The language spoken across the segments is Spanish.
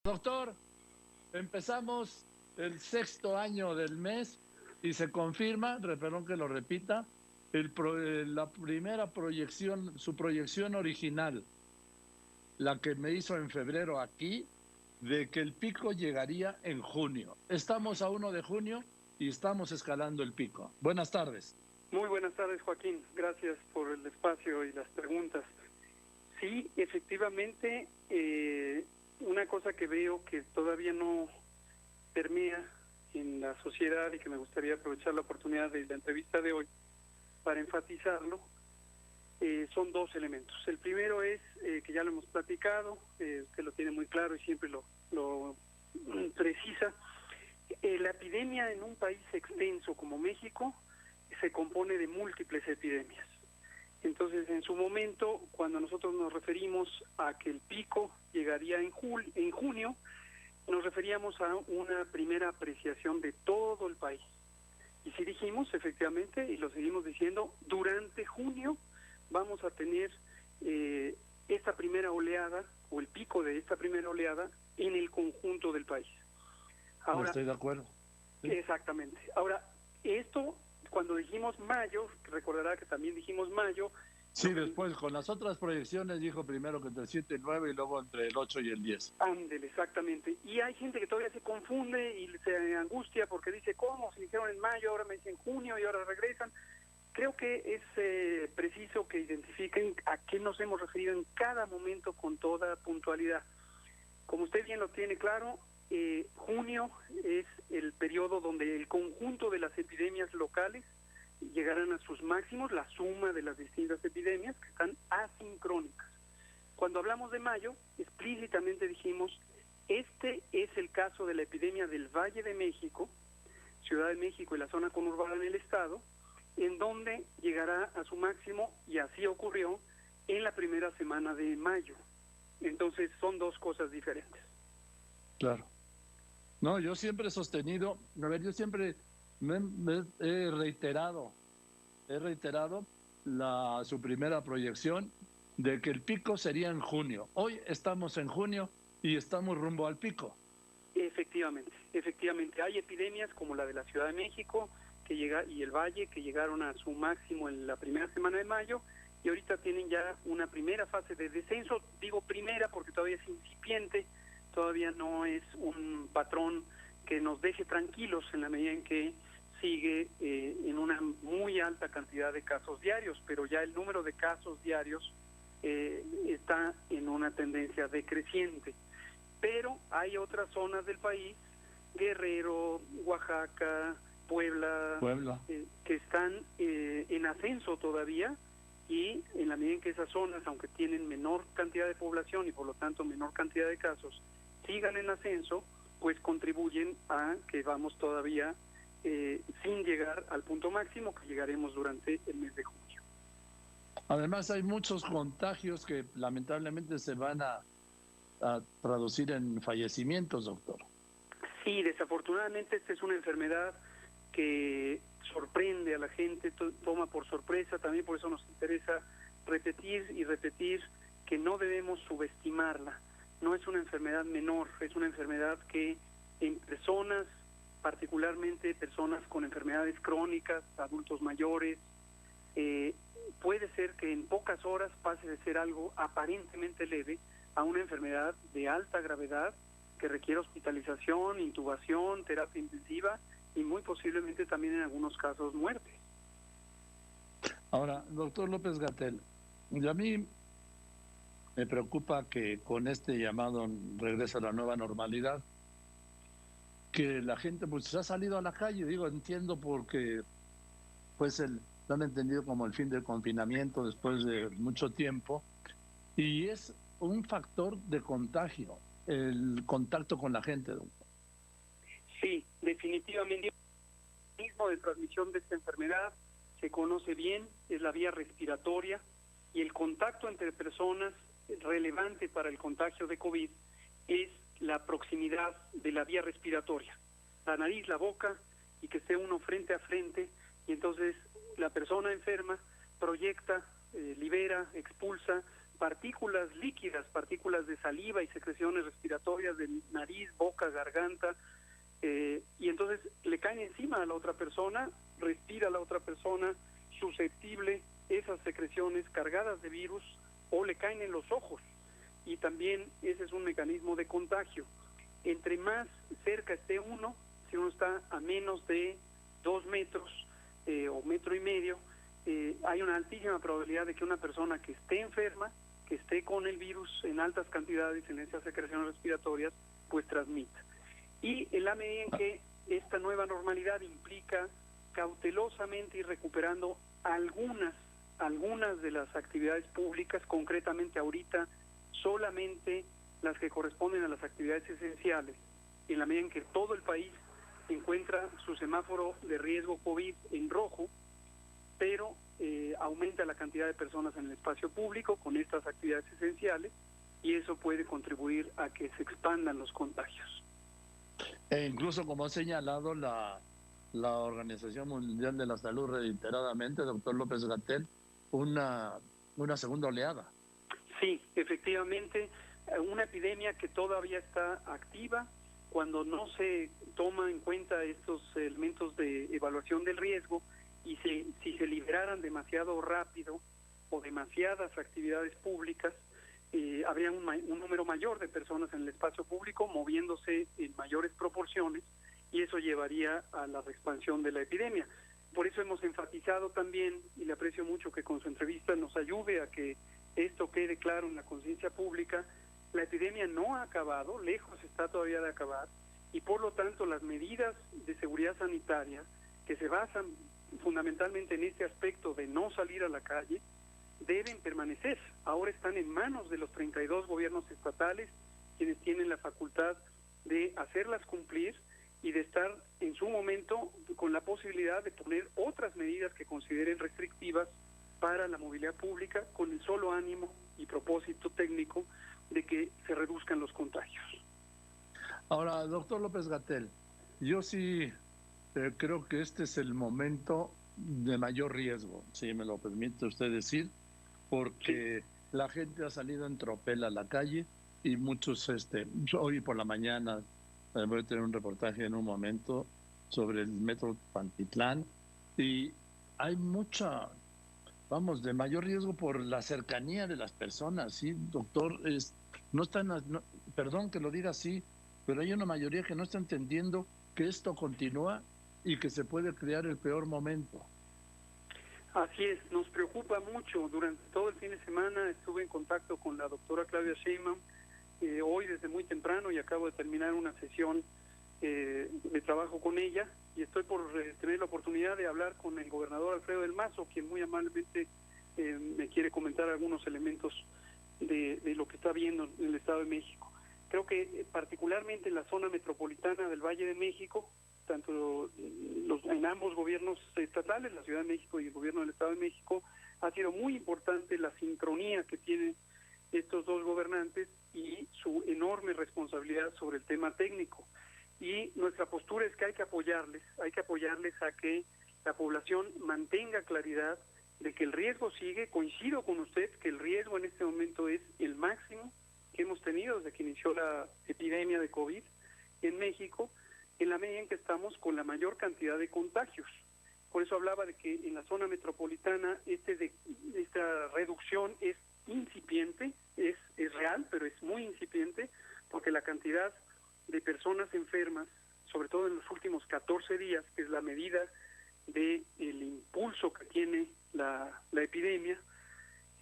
Doctor, empezamos el sexto año del mes y se confirma, perdón que lo repita, la primera proyección, su proyección original, la que me hizo en febrero aquí, de que el pico llegaría en junio. Estamos a 1 de junio y estamos escalando el pico. Buenas tardes. Muy buenas tardes, Joaquín. Gracias por el espacio y las preguntas. Sí, efectivamente, una cosa que veo que todavía no permea en la sociedad y que me gustaría aprovechar la oportunidad de la entrevista de hoy para enfatizarlo, son dos elementos. El primero es, que ya lo hemos platicado, usted lo tiene muy claro y siempre lo precisa, la epidemia en un país extenso como México se compone de múltiples epidemias. Entonces, en su momento, cuando nosotros nos referimos a que el pico llegaría en junio, nos referíamos a una primera apreciación de todo el país. Y sí dijimos, efectivamente, y lo seguimos diciendo, durante junio vamos a tener esta primera oleada, o el pico de esta primera oleada, en el conjunto del país. Ahora, estoy de acuerdo. Sí. Exactamente. Ahora, esto, cuando dijimos mayo, recordará que también dijimos mayo. Sí, después con las otras proyecciones dijo primero que entre el 7 y el 9 y luego entre el 8 y el 10. Ándele, exactamente. Y hay gente que todavía se confunde y se angustia porque dice, ¿cómo? Se dijeron en mayo, ahora me dicen junio y ahora regresan. Creo que es preciso que identifiquen a qué nos hemos referido en cada momento con toda puntualidad. Como usted bien lo tiene claro, junio es el periodo donde el conjunto de las epidemias locales llegarán a sus máximos, la suma de las distintas epidemias que están asincrónicas. Cuando hablamos de mayo, explícitamente dijimos, este es el caso de la epidemia del Valle de México, Ciudad de México y la zona conurbada en el estado, en donde llegará a su máximo, y así ocurrió, en la primera semana de mayo. Entonces son dos cosas diferentes. Claro. No, yo siempre he sostenido, a ver, yo siempre me he reiterado su primera proyección de que el pico sería en junio. Hoy estamos en junio y estamos rumbo al pico. Efectivamente. Hay epidemias como la de la Ciudad de México y el Valle que llegaron a su máximo en la primera semana de mayo y ahorita tienen ya una primera fase de descenso. Digo primera porque todavía es incipiente, todavía no es un patrón que nos deje tranquilos en la medida en que sigue en una muy alta cantidad de casos diarios, pero ya el número de casos diarios está en una tendencia decreciente. Pero hay otras zonas del país, Guerrero, Oaxaca, Puebla. Que están en ascenso todavía, y en la medida en que esas zonas, aunque tienen menor cantidad de población y por lo tanto menor cantidad de casos, sigan en ascenso, pues contribuyen a que vamos todavía sin llegar al punto máximo que llegaremos durante el mes de junio. Además hay muchos contagios que lamentablemente se van a traducir en fallecimientos, doctor. Sí, desafortunadamente esta es una enfermedad que sorprende a la gente, toma por sorpresa, también por eso nos interesa repetir y repetir que no debemos subestimarla. No es una enfermedad menor, es una enfermedad que en personas, particularmente personas con enfermedades crónicas, adultos mayores, puede ser que en pocas horas pase de ser algo aparentemente leve a una enfermedad de alta gravedad que requiere hospitalización, intubación, terapia intensiva y muy posiblemente también en algunos casos muerte. Ahora, doctor López-Gatell, a mí me preocupa que con este llamado regreso a la nueva normalidad, que la gente pues ha salido a la calle, digo, entiendo porque pues lo han entendido como el fin del confinamiento después de mucho tiempo, y es un factor de contagio, el contacto con la gente, doctor. Sí, definitivamente. El mecanismo de transmisión de esta enfermedad se conoce bien, es la vía respiratoria, y el contacto entre personas relevante para el contagio de COVID es la proximidad de la vía respiratoria, la nariz, la boca, y que esté uno frente a frente, y entonces la persona enferma proyecta, libera, expulsa partículas líquidas, partículas de saliva y secreciones respiratorias de nariz, boca, garganta, y entonces le caen encima a la otra persona, respira a la otra persona, susceptible esas secreciones cargadas de virus, o le caen en los ojos, y también ese es un mecanismo de contagio. Entre más cerca esté uno, si uno está a menos de 2 metros o metro y medio, hay una altísima probabilidad de que una persona que esté enferma, que esté con el virus en altas cantidades en esas secreciones respiratorias, pues transmita. Y en la medida en que esta nueva normalidad implica cautelosamente ir recuperando algunas de las actividades públicas, concretamente ahorita solamente las que corresponden a las actividades esenciales, en la medida en que todo el país encuentra su semáforo de riesgo COVID en rojo, pero aumenta la cantidad de personas en el espacio público con estas actividades esenciales, y eso puede contribuir a que se expandan los contagios. E incluso, como ha señalado la Organización Mundial de la Salud reiteradamente, doctor López-Gatell, una segunda oleada. Sí, efectivamente, una epidemia que todavía está activa. Cuando no se toma en cuenta estos elementos de evaluación del riesgo, y si se liberaran demasiado rápido o demasiadas actividades públicas, habría un número mayor de personas en el espacio público moviéndose en mayores proporciones, y eso llevaría a la expansión de la epidemia. Por eso hemos enfatizado también, y le aprecio mucho que con su entrevista nos ayude a que esto quede claro en la conciencia pública: la epidemia no ha acabado, lejos está todavía de acabar, y por lo tanto las medidas de seguridad sanitaria, que se basan fundamentalmente en este aspecto de no salir a la calle, deben permanecer. Ahora están en manos de los 32 gobiernos estatales, quienes tienen la facultad de hacerlas cumplir y de estar en su momento con la posibilidad de poner otras medidas que consideren restrictivas para la movilidad pública, con el solo ánimo y propósito técnico de que se reduzcan los contagios. Ahora, doctor López-Gatell, yo sí creo que este es el momento de mayor riesgo, si me lo permite usted decir, porque la gente ha salido en tropel a la calle, y muchos, hoy por la mañana voy a tener un reportaje en un momento sobre el metro Pantitlán, y hay mucha, de mayor riesgo por la cercanía de las personas, ¿sí, doctor? No están, perdón que lo diga así, pero hay una mayoría que no está entendiendo que esto continúa y que se puede crear el peor momento. Así es, nos preocupa mucho. Durante todo el fin de semana estuve en contacto con la doctora Claudia Sheinbaum, hoy desde muy temprano, y acabo de terminar una sesión de trabajo con ella, y estoy por tener la oportunidad de hablar con el gobernador Alfredo del Mazo, quien muy amablemente me quiere comentar algunos elementos de lo que está viendo en el Estado de México. Creo que particularmente en la zona metropolitana del Valle de México, tanto en ambos gobiernos estatales, la Ciudad de México y el gobierno del Estado de México, ha sido muy importante la sincronía que tienen estos dos gobernantes y su enorme responsabilidad sobre el tema técnico. Y nuestra postura es que hay que apoyarles a que la población mantenga claridad de que el riesgo sigue. Coincido con usted que el riesgo en este momento es el máximo que hemos tenido desde que inició la epidemia de COVID en México, en la medida en que estamos con la mayor cantidad de contagios. Por eso hablaba de que en la zona metropolitana esta reducción es incipiente, es real, pero es muy incipiente, porque la cantidad de personas enfermas, sobre todo en los últimos 14 días, que es la medida del impulso que tiene la epidemia,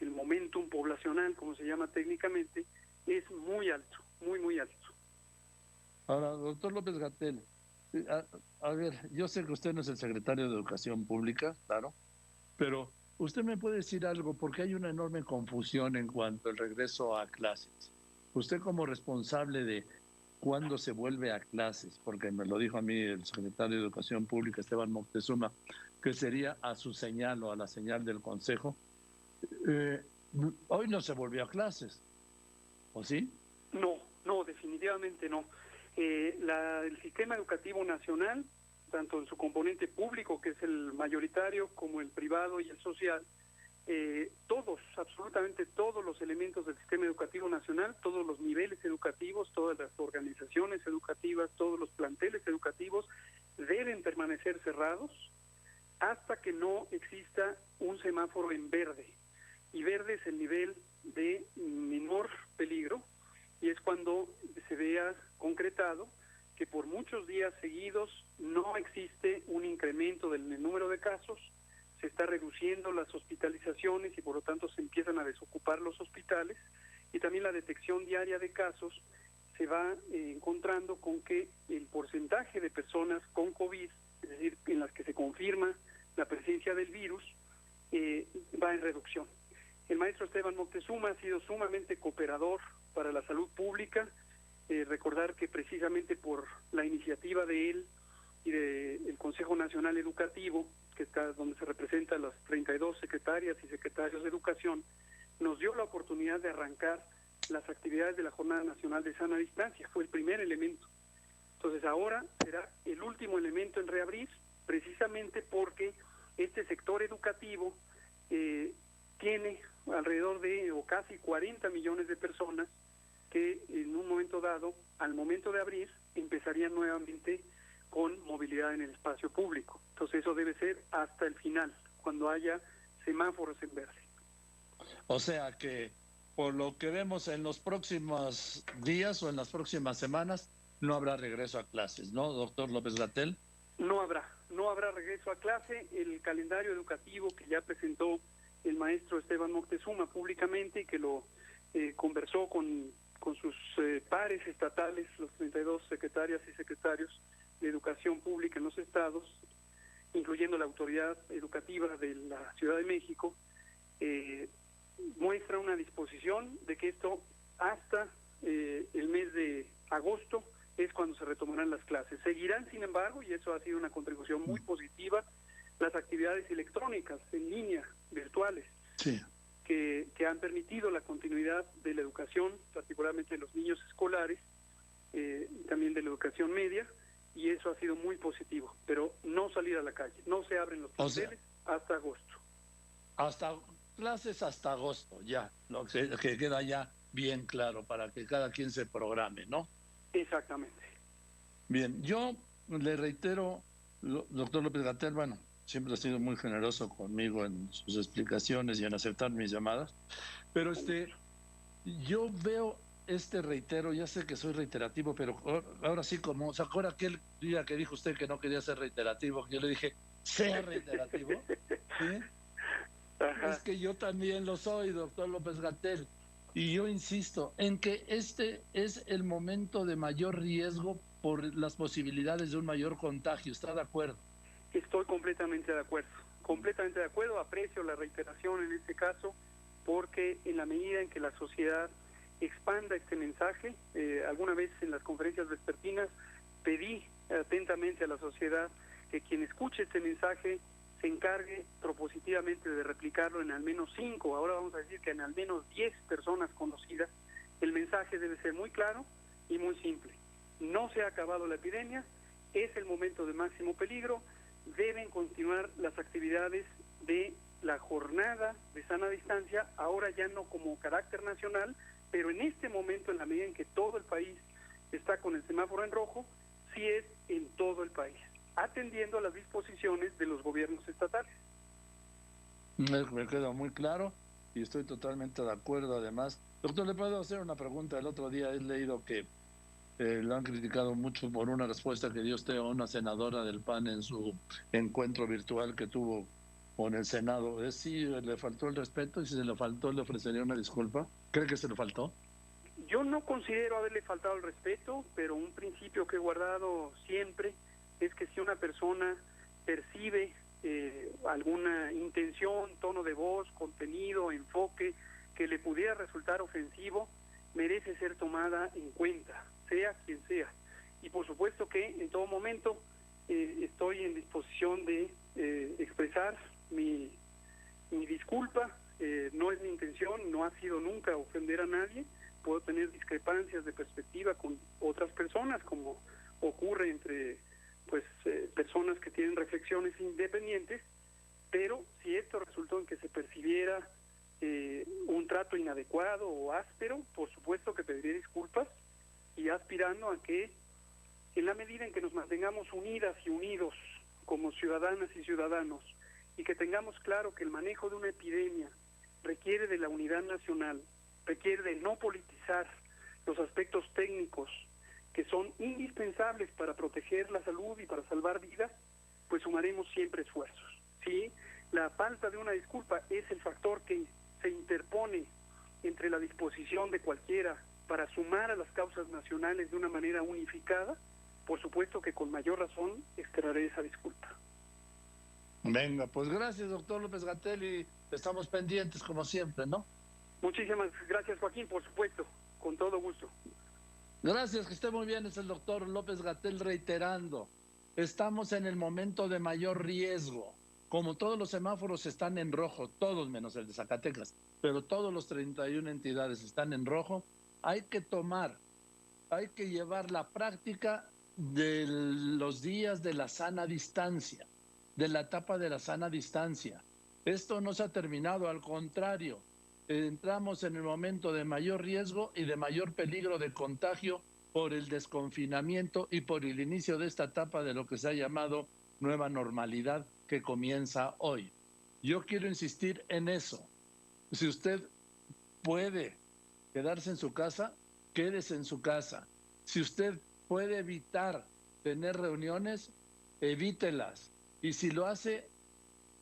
el momentum poblacional, como se llama técnicamente, es muy alto, muy, muy alto. Ahora, doctor López-Gatell, a ver, yo sé que usted no es el secretario de Educación Pública, claro, pero usted me puede decir algo, porque hay una enorme confusión en cuanto al regreso a clases. Usted, como responsable de cuándo se vuelve a clases, porque me lo dijo a mí el secretario de Educación Pública, Esteban Moctezuma, que sería a su señal o a la señal del Consejo, hoy no se volvió a clases, ¿o sí? No, definitivamente no. El sistema educativo nacional, tanto en su componente público, que es el mayoritario, como el privado y el social, todos, absolutamente todos los elementos del sistema educativo nacional, todos los niveles educativos, todas las organizaciones educativas, todos los planteles educativos deben permanecer cerrados hasta que no exista un semáforo en verde. Y verde es el nivel de menor peligro, y es cuando se vea concretado que por muchos días seguidos no existe un incremento del número de casos, se está reduciendo las hospitalizaciones y por lo tanto se empiezan a desocupar los hospitales, y también la detección diaria de casos se va encontrando con que el porcentaje de personas con COVID, es decir, en las que se confirma la presencia del virus, va en reducción. El maestro Esteban Moctezuma ha sido sumamente cooperador para la salud pública. Recordar que precisamente por la iniciativa de él y del Consejo Nacional Educativo, que está donde se representan las 32 secretarias y secretarios de educación, nos dio la oportunidad de arrancar las actividades de la Jornada Nacional de Sana Distancia. Fue el primer elemento. Entonces ahora será el último elemento en reabrir, precisamente porque este sector educativo tiene alrededor de o casi 40 millones de personas que en un momento dado, al momento de abrir, empezarían nuevamente con movilidad en el espacio público. Entonces eso debe ser hasta el final, cuando haya semáforos en verde. O sea que, por lo que vemos en los próximos días o en las próximas semanas, no habrá regreso a clases, ¿no, doctor López-Gatell? No habrá regreso a clase. El calendario educativo que ya presentó el maestro Esteban Moctezuma públicamente y que lo conversó con sus pares estatales, los 32 secretarias y secretarios de educación pública en los estados, incluyendo la autoridad educativa de la Ciudad de México, muestra una disposición de que esto hasta el mes de agosto es cuando se retomarán las clases. Seguirán, sin embargo, y eso ha sido una contribución muy positiva, las actividades electrónicas en línea, virtuales, sí, que han permitido la continuidad de la educación, particularmente de los niños escolares, y también de la educación media, y eso ha sido muy positivo, pero no salir a la calle, no se abren los planteles hasta agosto. Hasta clases hasta agosto, ya, lo que queda ya bien claro para que cada quien se programe, ¿no? Exactamente. Bien, yo le reitero, doctor López-Gatell, bueno, siempre ha sido muy generoso conmigo en sus explicaciones y en aceptar mis llamadas, pero yo veo reitero, ya sé que soy reiterativo, pero ahora sí, como ¿se acuerda aquel día que dijo usted que no quería ser reiterativo? Yo le dije, sea reiterativo, ¿sí? Es que yo también lo soy, doctor López-Gatell, y yo insisto en que este es el momento de mayor riesgo por las posibilidades de un mayor contagio. ¿Está de acuerdo? Estoy completamente de acuerdo, aprecio la reiteración en este caso, porque en la medida en que la sociedad expanda este mensaje, alguna vez en las conferencias vespertinas pedí atentamente a la sociedad que quien escuche este mensaje se encargue propositivamente de replicarlo en al menos 5, ahora vamos a decir que en al menos 10 personas conocidas. El mensaje debe ser muy claro y muy simple. No se ha acabado la epidemia, es el momento de máximo peligro, deben continuar las actividades de la jornada de sana distancia, ahora ya no como carácter nacional, pero en este momento, en la medida en que todo el país está con el semáforo en rojo, sí es en todo el país, atendiendo a las disposiciones de los gobiernos estatales. Me queda muy claro y estoy totalmente de acuerdo. Además, doctor, le puedo hacer una pregunta. El otro día he leído que lo han criticado mucho por una respuesta que dio usted a una senadora del PAN en su encuentro virtual que tuvo con el Senado. ¿Es si le faltó el respeto y si se le faltó le ofrecería una disculpa? ¿Cree que se le faltó? Yo no considero haberle faltado el respeto, pero un principio que he guardado siempre es que si una persona percibe alguna intención, tono de voz, contenido, enfoque que le pudiera resultar ofensivo, merece ser tomada en cuenta, sea quien sea. Y por supuesto que en todo momento estoy en disposición de expresar mi disculpa. No es mi intención, no ha sido nunca ofender a nadie. Puedo tener discrepancias de perspectiva con otras personas, como ocurre entre personas que tienen reflexiones independientes, pero si esto resultó en que se percibiera un trato inadecuado o áspero, por supuesto que pediré disculpas, y aspirando a que, en la medida en que nos mantengamos unidas y unidos como ciudadanas y ciudadanos, y que tengamos claro que el manejo de una epidemia requiere de la unidad nacional, requiere de no politizar los aspectos técnicos que son indispensables para proteger la salud y para salvar vidas, pues sumaremos siempre esfuerzos. ¿Sí? La falta de una disculpa es el factor que se interpone entre la disposición de cualquiera para sumar a las causas nacionales de una manera unificada. Por supuesto que con mayor razón extraeré esa disculpa. Venga, pues gracias, doctor López-Gatell, y estamos pendientes como siempre, ¿no? Muchísimas gracias, Joaquín, por supuesto, con todo gusto. Gracias, que esté muy bien, es el doctor López-Gatell reiterando, estamos en el momento de mayor riesgo. Como todos los semáforos están en rojo, todos menos el de Zacatecas, pero todos los 31 entidades están en rojo, hay que llevar la práctica de los días de la sana distancia, de la etapa de la sana distancia. Esto no se ha terminado, al contrario, entramos en el momento de mayor riesgo y de mayor peligro de contagio por el desconfinamiento y por el inicio de esta etapa de lo que se ha llamado nueva normalidad, que comienza hoy. Yo quiero insistir en eso. Si usted puede quedarse en su casa, quédese en su casa. Si usted puede evitar tener reuniones, evítelas. Y si lo hace,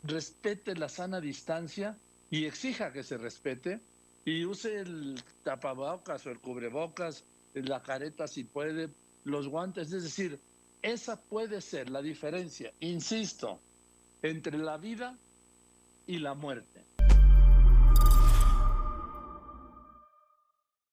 respete la sana distancia y exija que se respete, y use el tapabocas o el cubrebocas, la careta si puede, los guantes. Es decir, esa puede ser la diferencia, insisto, entre la vida y la muerte.